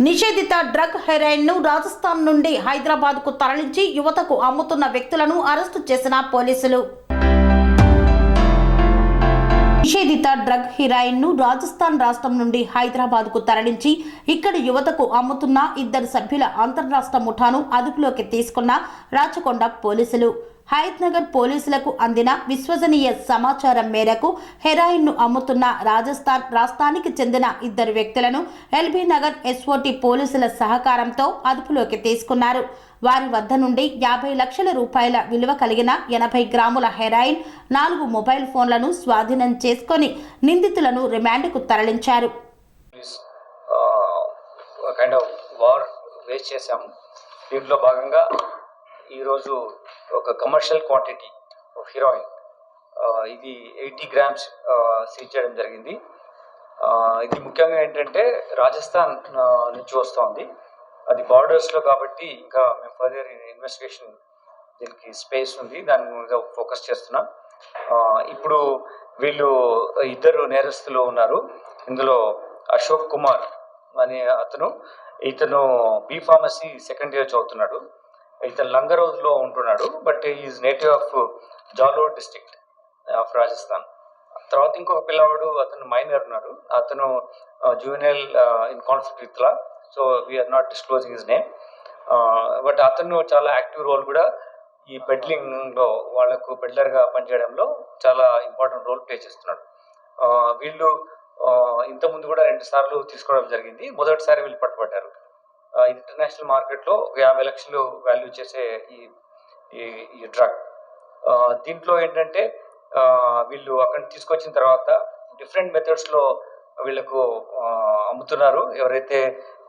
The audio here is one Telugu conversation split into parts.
నిషేధిత డ్రగ్ హెరాయిన్ను రాజస్థాన్ నుండి హైదరాబాద్కు తరలించి యువతకు అమ్ముతున్న వ్యక్తులను అరెస్టు చేసిన పోలీసులు. నిషేధిత డ్రగ్ హెరాయిన్ను రాజస్థాన్ రాష్ట్రం నుండి హైదరాబాద్కు తరలించి ఇక్కడి యువతకు అమ్ముతున్న ఇద్దరు సభ్యుల అంతర్రాష్ట్ర ముఠాను అదుపులోకి తీసుకున్న రాచకొండ పోలీసులు. హయత్నగర్ పోలీసులకు అందిన విశ్వసనీయ సమాచారం మేరకు హెరాయిన్ను అమ్ముతున్న రాజస్థాన్ రాష్ట్రానికి చెందిన ఇద్దరు వ్యక్తులను ఎల్బీ నగర్ ఎస్ఓటీ పోలీసుల సహకారంతో అదుపులోకి తీసుకున్నారు. వారి వద్ద నుండి 50 లక్షల రూపాయల విలువ కలిగిన 80 గ్రాముల హెరాయిన్, 4 మొబైల్ ఫోన్లను స్వాధీనం చేసుకొని నిందితులను రిమాండ్కు తరలించారు. దీంట్లో భాగంగా ఈరోజు ఒక కమర్షియల్ క్వాంటిటీ ఆఫ్ హీరోయిన్ ఇది 80 గ్రామ్స్ సీజ్ చేయడం జరిగింది. ఇది ముఖ్యంగా ఏంటంటే రాజస్థాన్ నుంచి వస్తుంది. అది బార్డర్స్లో కాబట్టి ఇంకా మేము ఫర్దర్ ఇన్వెస్టిగేషన్ దీనికి స్పేస్ ఉంది, దాని మీద ఫోకస్ చేస్తున్నాం. ఇప్పుడు వీళ్ళు ఇద్దరు నేరస్తులు ఉన్నారు. ఇందులో అశోక్ కుమార్ అనే ఇతను బీ ఫార్మసీ సెకండ్ ఇయర్ చదువుతున్నాడు. ఇతను లంగరోజ్లో ఉంటున్నాడు, but is native of Jalore district of Rajasthan. తర్వాత ఇంకొక పిల్లవాడు, అతను మైనర్ ఉన్నాడు. అతను juvenile in conflict with law, so we're not disclosing his name. But అతను చాలా యాక్టివ్ రోల్ కూడా ఈ పెడ్లింగ్లో, వాళ్లకు పెడ్లర్గా పనిచేయడంలో చాలా ఇంపార్టెంట్ రోల్ ప్లే చేస్తున్నాడు. వీళ్ళు ఇంతకుముందు కూడా 2 సార్లు తీసుకోవడం జరిగింది. మొదటిసారి వీళ్ళు పట్టుబడ్డారు. ఇంటర్నేషనల్ మార్కెట్లో 50 లక్షలు వాల్యూ చేసే ఈ డ్రగ్. దీంట్లో ఏంటంటే వీళ్ళు అక్కడ తీసుకొచ్చిన తర్వాత డిఫరెంట్ మెథడ్స్లో వీళ్ళకు అమ్ముతున్నారు. ఎవరైతే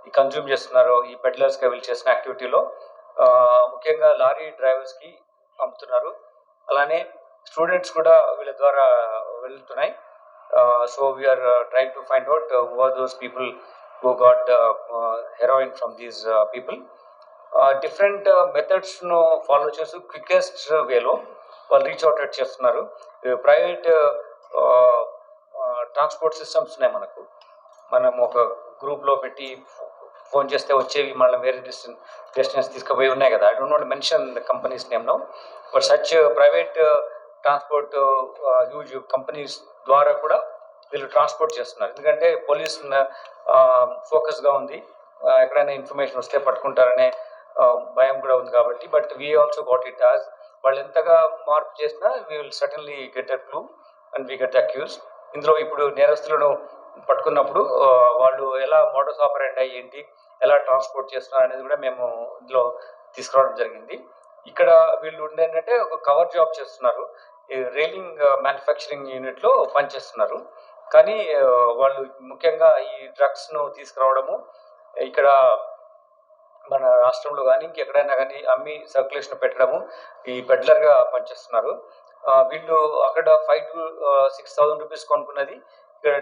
ఈ కన్జ్యూమ్ చేస్తున్నారో ఈ పెడ్లర్స్గా వీళ్ళు చేసిన యాక్టివిటీలో ముఖ్యంగా లారీ డ్రైవర్స్కి అమ్ముతున్నారు. అలానే స్టూడెంట్స్ కూడా వీళ్ళ ద్వారా వెళ్తున్నాయి. So we're trying to find out who are those people who got heroin from these people. Different methods ను ఫాలో చేస్తూ క్వికెస్ట్ వేలో వాళ్ళు రీచ్ అవుట్ చేస్తున్నారు. ప్రైవేట్ ట్రాన్స్పోర్ట్ సిస్టమ్స్ ఉన్నాయి మనం ఒక గ్రూప్లో పెట్టి ఫోన్ చేస్తే వచ్చేవి, మళ్ళీ వేరే డెస్టినేషన్ తీసుకుపోయి ఉన్నాయి కదా. I don't not mention the companies name now, but such private transport huge companies ద్వారా కూడా వీళ్ళు ట్రాన్స్పోర్ట్ చేస్తున్నారు. ఎందుకంటే పోలీస్ ఫోకస్గా ఉంది, ఎక్కడైనా ఇన్ఫర్మేషన్ వస్తే పట్టుకుంటారనే భయం కూడా ఉంది కాబట్టి. But we also got it as వాళ్ళు ఎంతగా మార్పు చేసినా we will certainly get a clue and we get accuse. ఇందులో ఇప్పుడు నేరస్తులను పట్టుకున్నప్పుడు వాళ్ళు ఎలా మోడస్ ఆపరెండి ఏంటి, ఎలా ట్రాన్స్పోర్ట్ చేస్తున్నారు అనేది కూడా మేము ఇందులో తీసుకురావడం జరిగింది. ఇక్కడ వీళ్ళు ఉండేంటంటే ఒక కవర్ జాబ్ చేస్తున్నారు, రైలింగ్ మ్యానుఫ్యాక్చరింగ్ యూనిట్లో పనిచేస్తున్నారు. కానీ వాళ్ళు ముఖ్యంగా ఈ డ్రగ్స్ను తీసుకురావడము ఇక్కడ మన రాష్ట్రంలో కానీ ఇంకెక్కడైనా కానీ అమ్మి సర్క్యులేషన్ పెట్టడము ఈ పెడ్లర్గా పనిచేస్తున్నారు. వీళ్ళు అక్కడ 5,000 to 6,000 రూపీస్ కొనుక్కున్నది ఇక్కడ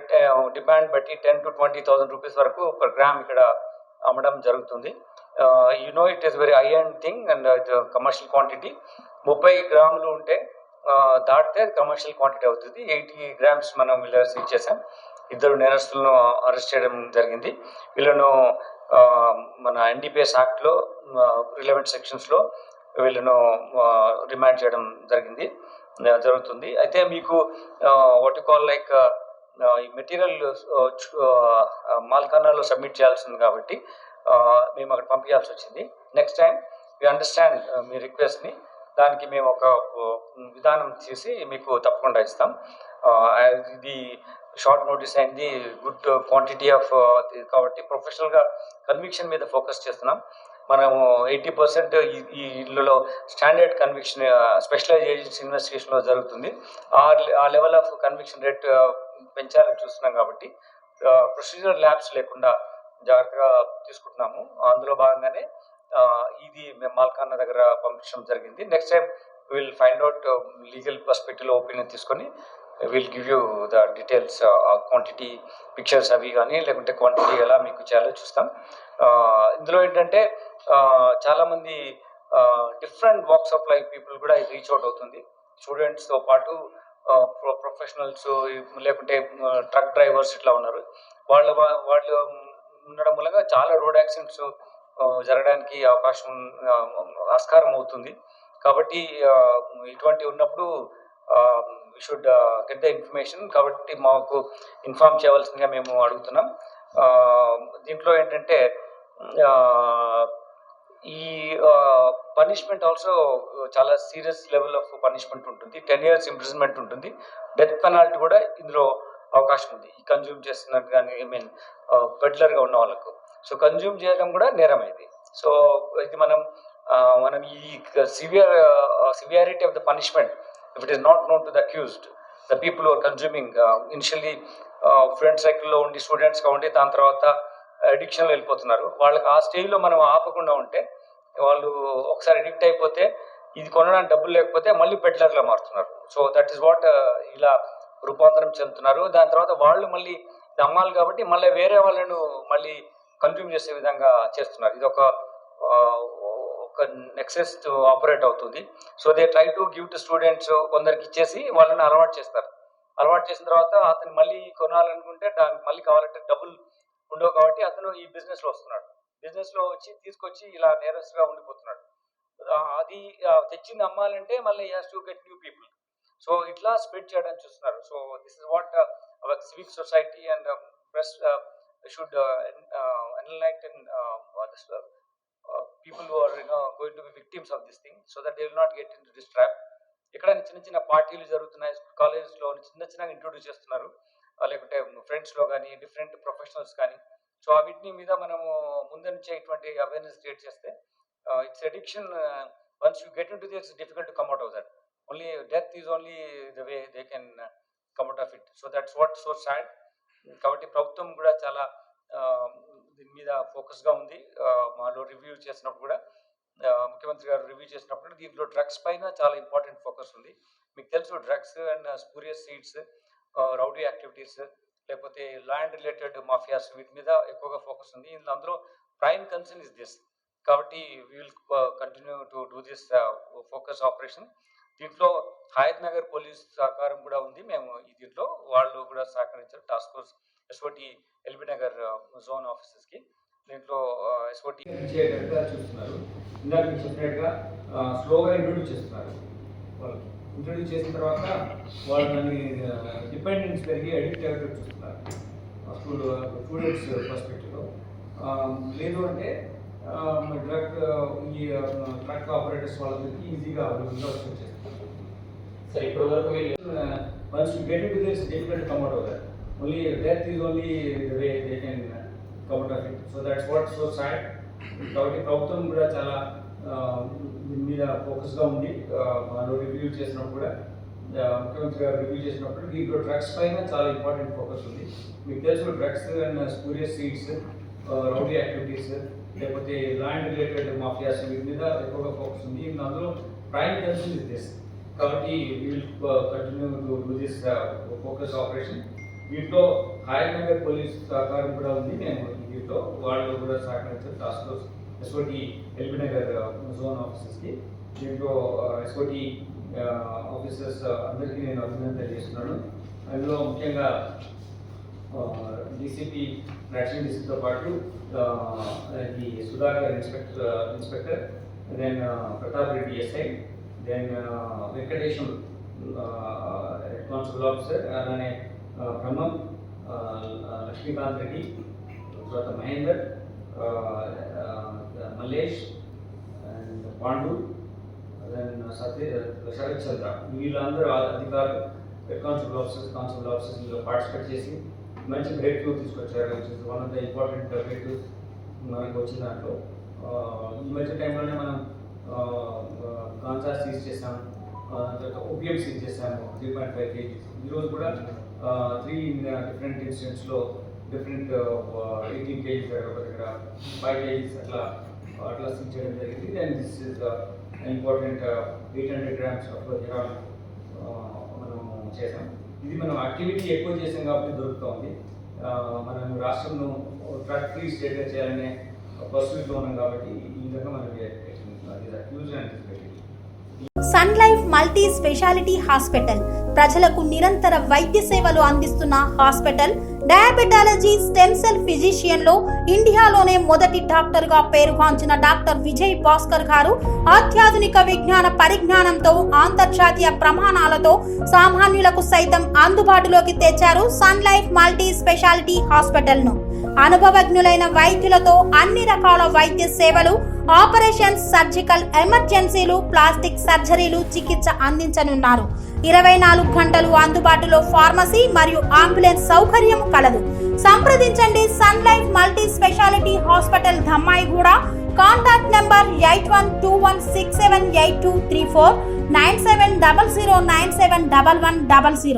డిమాండ్ బట్టి 10,000 to 20,000 రూపీస్ వరకు పర్ గ్రామ్ ఇక్కడ అమ్మడం జరుగుతుంది. It is very high and thing and commercial quantity. 30 గ్రాములు ఉంటే దాటితే కమర్షియల్ క్వాంటిటీ అవుతుంది. 80 గ్రామ్స్ మనం వీళ్ళు సీజ్ చేసాం. ఇద్దరు నేరస్తులను అరెస్ట్ చేయడం జరిగింది. వీళ్ళను మన ఎన్డీపీఎస్ యాక్ట్లో రిలవెంట్ సెక్షన్స్లో వీళ్ళను రిమాండ్ చేయడం జరుగుతుంది. అయితే మీకు వాట్ యు కాల్ లైక్ ఈ మెటీరియల్ మాల్ఖానాలో సబ్మిట్ చేయాల్సింది కాబట్టి మేము అక్కడ పంపించాల్సి వచ్చింది. నెక్స్ట్ టైం వి అండర్స్టాండ్ మీ రిక్వెస్ట్ని, దానికి మేము ఒక విధానం చేసి మీకు తప్పకుండా ఇస్తాం. ఇది షార్ట్ నోటీస్ అయింది, గుడ్ క్వాంటిటీ ఆఫ్ కాబట్టి ప్రొఫెషనల్గా కన్విక్షన్ మీద ఫోకస్ చేస్తున్నాం. మనము 80% ఈ ఇళ్ళలో స్టాండర్డ్ కన్విక్షన్ స్పెషలైజ్ ఏజెన్సీ ఇన్వెస్టిగేషన్లో జరుగుతుంది. ఆ లెవెల్ ఆఫ్ కన్విక్షన్ రేట్ పెంచాలని చూస్తున్నాం కాబట్టి ప్రొసీజర్ ల్యాబ్స్ లేకుండా జాగ్రత్తగా తీసుకుంటున్నాము. అందులో భాగంగానే ఇది మేము మాల్ఖానా దగ్గర పంపించడం జరిగింది. Next time will find out legal పర్స్పెక్టివ్లో ఒపీనియన్ తీసుకొని will give you the details, quantity pictures అవి కానీ లేకుంటే క్వాంటిటీ ఎలా మీకు చేయాలో చూస్తాం. ఇందులో ఏంటంటే చాలామంది different walks of life people కూడా రీచ్ అవుట్ అవుతుంది. స్టూడెంట్స్తో పాటు ప్రొఫెషనల్స్ లేకుంటే ట్రక్ డ్రైవర్స్ ఇట్లా ఉన్నారు. వాళ్ళు ఉండడం మూలంగా చాలా రోడ్ యాక్సిడెంట్స్ జరగడానికి ఆస్కారం అవుతుంది. కాబట్టి ఇటువంటివి ఉన్నప్పుడు we should get the information. కాబట్టి మాకు ఇన్ఫార్మ్ చేయవలసిందిగా మేము అడుగుతున్నాం. దీంట్లో ఏంటంటే ఈ పనిష్మెంట్ ఆల్సో చాలా సీరియస్ లెవెల్ ఆఫ్ పనిష్మెంట్ ఉంటుంది. 10 years ఇంప్రిజన్మెంట్ ఉంటుంది. డెత్ పెనాల్టీ కూడా ఇందులో అవకాశం ఉంది. ఈ కన్జ్యూమ్ చేస్తున్నట్టు కానీ పెడ్లర్గా ఉన్న వాళ్ళకు. సో కన్జ్యూమ్ చేయడం కూడా నేరం ఇది. సో ఇది మనం ఈ severity of the punishment, if it is not known to the accused, the people are consuming, initially friend సర్కిల్లో ఉండి స్టూడెంట్స్గా ఉండి దాని తర్వాత అడిక్షన్లో వెళ్ళిపోతున్నారు. వాళ్ళకి ఆ స్టేజ్లో మనం ఆపకుండా ఉంటే వాళ్ళు ఒకసారి అడిక్ట్ అయిపోతే ఇది కొనడానికి డబ్బులు లేకపోతే మళ్ళీ పెడ్లర్గా మారుతున్నారు. సో దట్ ఈస్ వాట్ ఇలా రూపాంతరం చెందుతున్నారు. దాని తర్వాత వాళ్ళు మళ్ళీ ఇది అమ్మాలి కాబట్టి మళ్ళీ వేరే వాళ్ళను మళ్ళీ కన్జ్యూమ్ చేసే విధంగా చేస్తున్నారు. ఇది ఒక నెక్సెస్ ఆపరేట్ అవుతుంది. So they try to give to students, కొందరికి ఇచ్చేసి వాళ్ళని అలవాటు చేస్తారు. అలవాటు చేసిన తర్వాత అతను మళ్ళీ కొనాలనుకుంటే దానికి మళ్ళీ కావాలంటే డబ్బులు ఉండవు కాబట్టి అతను ఈ బిజినెస్లో వస్తున్నాడు. బిజినెస్లో తీసుకొచ్చి ఇలా నేరస్గా ఉండిపోతున్నాడు. అది తెచ్చింది అమ్మాలంటే మళ్ళీ has to get new people. So ఇట్లా స్ప్రెడ్ చేయడానికి చూస్తున్నారు. So this is what our civic society and press should enlighten people who are going to be victims of this thing, so that they will not get into this trap. ఇక్కడ చిన్న చిన్న పార్టీలు జరుగుతున్నాయి కాలేజెస్లో, చిన్నగా ఇంట్రొడ్యూస్ చేస్తున్నారు, లేకుంటే ఫ్రెండ్స్లో కానీ డిఫరెంట్ ప్రొఫెషనల్స్ కానీ. సో వీటిని మీద మనము ముందు నుంచే ఇటువంటి అవేర్నెస్ క్రియేట్ చేస్తే it's addiction. Once you get in to this, difficult to come out of that. Only death is only the way they can come out of it. So that's what so sad. కాబట్టి ప్రభుత్వం కూడా చాలా దీని మీద ఫోకస్గా ఉంది. మాలో రివ్యూ చేసినప్పుడు కూడా ముఖ్యమంత్రి గారు రివ్యూ చేసినప్పుడు దీంట్లో డ్రగ్స్ పైన చాలా ఇంపార్టెంట్ ఫోకస్ ఉంది. మీకు తెలుసు drugs and spurious seeds, rowdy activities, లేకపోతే ల్యాండ్ రిలేటెడ్ మాఫియాస్, వీటి మీద ఎక్కువగా ఫోకస్ ఉంది. అందులో ప్రైమ్ కన్సర్న్ ఇస్ దిస్. కాబట్టి we will continue to do this focus operation. దీంట్లో హయత్ నగర్ పోలీస్ సహకారం కూడా ఉంది. మేము దీంట్లో వాళ్ళు కూడా సహకరించారు. Task force SOT LB Nagar zone ఆఫీసర్స్కి దీంట్లో ఎస్ఓటి చూస్తున్నారు. ఇందాక మీకు చెప్పినట్టుగా స్లోగా ఇంట్రొడ్యూస్ చేస్తున్నారు. వాళ్ళు ఇంట్రొడ్యూస్ చేసిన తర్వాత వాళ్ళని డిపెండెన్స్ పెరిగి అడిక్ట్ అయ్యేటట్టు చూస్తున్నారు స్టూడెంట్స్ పర్స్పెక్టివ్లో. లేదు అంటే డ్రగ్ ఆపరేటర్స్ వాళ్ళకి ఈజీగా వచ్చేస్తారు. సరే, ఇప్పటి వరకు once you get into this, difficult to come out of that. Only death is only the way they can come out of it. So that's what's so sad. కాబట్టి ప్రభుత్వం కూడా చాలా దీని మీద ఫోకస్గా ఉంది. మనం రివ్యూ చేసినప్పుడు కూడా ముఖ్యమంత్రి గారు రివ్యూ చేసినప్పుడు దీంట్లో డ్రగ్స్ పైన చాలా ఇంపార్టెంట్ ఫోకస్ ఉంది. మీకు తెలుసు drugs and spurious seeds, rowdy activities, లేకపోతే ల్యాండ్ రిలేటెడ్ మాఫియాస్, వీటి మీద ఎక్కువగా ఫోకస్ ఉంది. అందులో ప్రైమ్ కన్సర్న్ ఇస్ దిస్. కాబట్టి we will continue to do this focus operation. దీంట్లో హయత్ నగర్ పోలీస్ సహకారం కూడా ఉంది. మేము దీంట్లో వాళ్ళు కూడా సహకరించారు. Task force SOT LB Nagar zone ఆఫీసర్స్కి. దీంట్లో ఎస్ఓటి ఆఫీసర్స్ అందరికీ నేను అభినందన తెలియజేస్తున్నాను. అందులో ముఖ్యంగా డీసీపీ నర్సింగ్ డిస్ట్రిక్ట్తో పాటు ఈ Sudhakar inspector, then Pratap Reddy SI, then Venkateshwar head constable officer, అలానే బ్రహ్మం, లక్ష్మీకాంత్ రెడ్డి, తర్వాత మహేందర్, మల్లేష్ అండ్ పాండు, దెన్ శరత్ చంద్ర, వీళ్ళందరూ అధికారులు, హెడ్ కానిస్టేబుల్ ఆఫీసర్స్ వీళ్ళు పార్టిసిపేట్ చేసి మంచి బ్రేక్ త్రూ తీసుకొచ్చారు. One of the important breakthroughs మనకు వచ్చిన దాంట్లో. ఈ మధ్య టైంలోనే మనం గాంజా సీజ్ చేసాము, ఓపియం సీజ్ చేసాము 3.5 kgs. ఈరోజు కూడా 3 డిఫరెంట్ ఇన్సిడెంట్స్లో డిఫరెంట్ 18 kgs దగ్గర 5 kgs అట్లా సీజ్ చేయడం జరిగింది. And this is important 800 grams of heroin మనం చేసాం. ఇది మనం యాక్టివిటీ ఎక్కువ చేసాం కాబట్టి దొరుకుతుంది. మనం రాష్ట్రంను డ్రగ్ ఫ్రీ స్టేట్గా చేయాలనే పర్సూట్లో ఉన్నాం కాబట్టి ఈ విధంగా మనం huge and Sun Life multi speciality hospital ప్రజలకు నిరంతర వైద్య సేవలు అందిస్తున్న hospital. Diabetology, stem cell physician లో ఇండియాలోనే మొదటి డాక్టర్ గా పేరుగాంచిన డాక్టర్ విజయ్ భాస్కర్ గారు అత్యాధునిక విజ్ఞాన పరిజ్ఞానంతో అంతర్జాతీయ ప్రమాణాలతో సామాన్యులకు సైతం అందుబాటులోకి తెచ్చారు Sun Life multi speciality hospital ను. అనుభవజ్ఞులైన వైద్యులతో అన్ని రకాల వైద్య సేవలు, ఆపరేషన్స్, సర్జికల్ ఎమర్జెన్సీలు, ప్లాస్టిక్ సర్జరీలు, చికిత్స అందించనున్నారు. 24 గంటలు అందుబాటులో ఫార్మసీ మరియు అంబులెన్స్ సౌకర్యం కలదు. సంప్రదించండి Sun Life multi speciality hospital, Dhammaiguda. Contact number 8121678234, 9700971100.